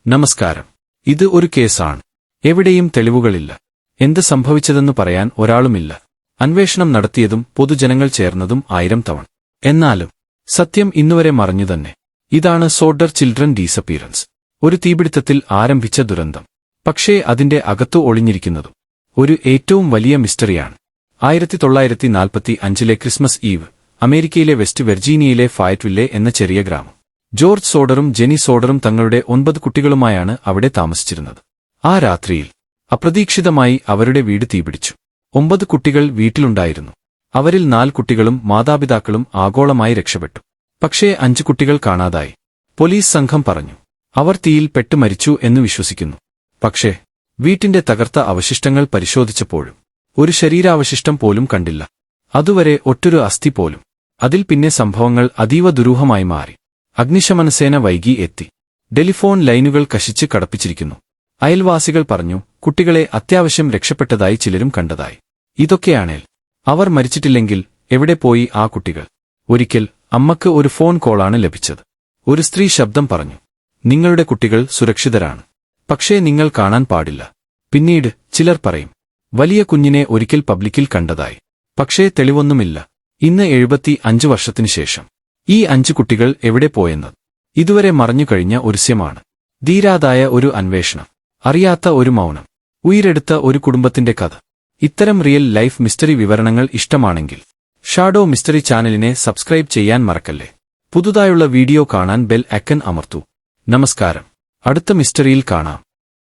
നമസ്കാരം. ഇത് ഒരു കേസാണ്. എവിടെയും തെളിവുകളില്ല. എന്ത് സംഭവിച്ചതെന്നു പറയാൻ ഒരാളുമില്ല. അന്വേഷണം നടത്തിയതും പൊതുജനങ്ങൾ ചേർന്നതും 1000 തവണ. എന്നാലും സത്യം ഇന്നുവരെ മറഞ്ഞുതന്നെ. ഇതാണ് സോഡർ ചിൽഡ്രൻ ഡിസപ്പിയറൻസ്. ഒരു തീപിടുത്തത്തിൽ ആരംഭിച്ച ദുരന്തം. പക്ഷേ അതിന്റെ അകത്തു ഒളിഞ്ഞിരിക്കുന്നതും ഒരു ഏറ്റവും വലിയ മിസ്റ്ററിയാണ്. 1945 ക്രിസ്മസ് ഈവ് അമേരിക്കയിലെ വെസ്റ്റ് വെർജീനിയയിലെ ഫായറ്റ്വില്ലെ എന്ന ചെറിയ ഗ്രാമം. ജോർജ് സോഡറും ജെനി സോഡറും തങ്ങളുടെ 9 കുട്ടികളുമായാണ് അവിടെ താമസിച്ചിരുന്നത്. ആ രാത്രിയിൽ അപ്രതീക്ഷിതമായി അവരുടെ വീട് തീപിടിച്ചു. 9 കുട്ടികൾ വീട്ടിലുണ്ടായിരുന്നു. അവരിൽ 4 കുട്ടികളും മാതാപിതാക്കളും ആഗോളമായി രക്ഷപ്പെട്ടു. പക്ഷേ 5 കുട്ടികൾ കാണാതായി. പോലീസ് സംഘം പറഞ്ഞു അവർ തീയിൽ പെട്ട് മരിച്ചു എന്ന് വിശ്വസിക്കുന്നു. പക്ഷേ വീട്ടിന്റെ തകർത്ത അവശിഷ്ടങ്ങൾ പരിശോധിച്ചപ്പോഴും ഒരു ശരീരാവശിഷ്ടം പോലും കണ്ടില്ല. അതുവരെ ഒറ്റൊരു അസ്ഥി പോലും. അതിൽ പിന്നെ സംഭവങ്ങൾ അതീവ ദുരൂഹമായി മാറി. അഗ്നിശമനസേന വൈകി എത്തി. ടെലിഫോൺ ലൈനുകൾ കശിച്ച് കടപ്പിച്ചിരിക്കുന്നു. അയൽവാസികൾ പറഞ്ഞു കുട്ടികളെ അത്യാവശ്യം രക്ഷപ്പെട്ടതായി ചിലരും കണ്ടതായി. ഇതൊക്കെയാണേൽ അവർ മരിച്ചിട്ടില്ലെങ്കിൽ എവിടെ പോയി ആ കുട്ടികൾ? ഒരിക്കൽ അമ്മക്ക് ഒരു ഫോൺ കോളാണ് ലഭിച്ചത്. ഒരു സ്ത്രീ ശബ്ദം പറഞ്ഞു, നിങ്ങളുടെ കുട്ടികൾ സുരക്ഷിതരാണ്. പക്ഷേ നിങ്ങൾ കാണാൻ പാടില്ല. പിന്നീട് ചിലർ പറയും വലിയ കുഞ്ഞിനെ ഒരിക്കൽ പബ്ലിക്കിൽ കണ്ടതായി. പക്ഷേ തെളിവൊന്നുമില്ല. ഇന്ന് 75 വർഷത്തിനുശേഷം ഈ 5 കുട്ടികൾ എവിടെ പോയെന്നത് ഇതുവരെ മറഞ്ഞുകഴിഞ്ഞ ഒരുസ്യമാണ്. ധീരാതായ ഒരു അന്വേഷണം, അറിയാത്ത ഒരു മൗനം, ഉയിരെടുത്ത ഒരു കുടുംബത്തിന്റെ കഥ. ഇത്തരം റിയൽ ലൈഫ് മിസ്റ്ററി വിവരണങ്ങൾ ഇഷ്ടമാണെങ്കിൽ ഷാഡോ മിസ്റ്ററി ചാനലിനെ സബ്സ്ക്രൈബ് ചെയ്യാൻ മറക്കല്ലേ. പുതുതായുള്ള വീഡിയോ കാണാൻ ബെൽ ഐക്കൺ അമർത്തൂ. നമസ്കാരം. അടുത്ത മിസ്റ്ററിയിൽ കാണാം.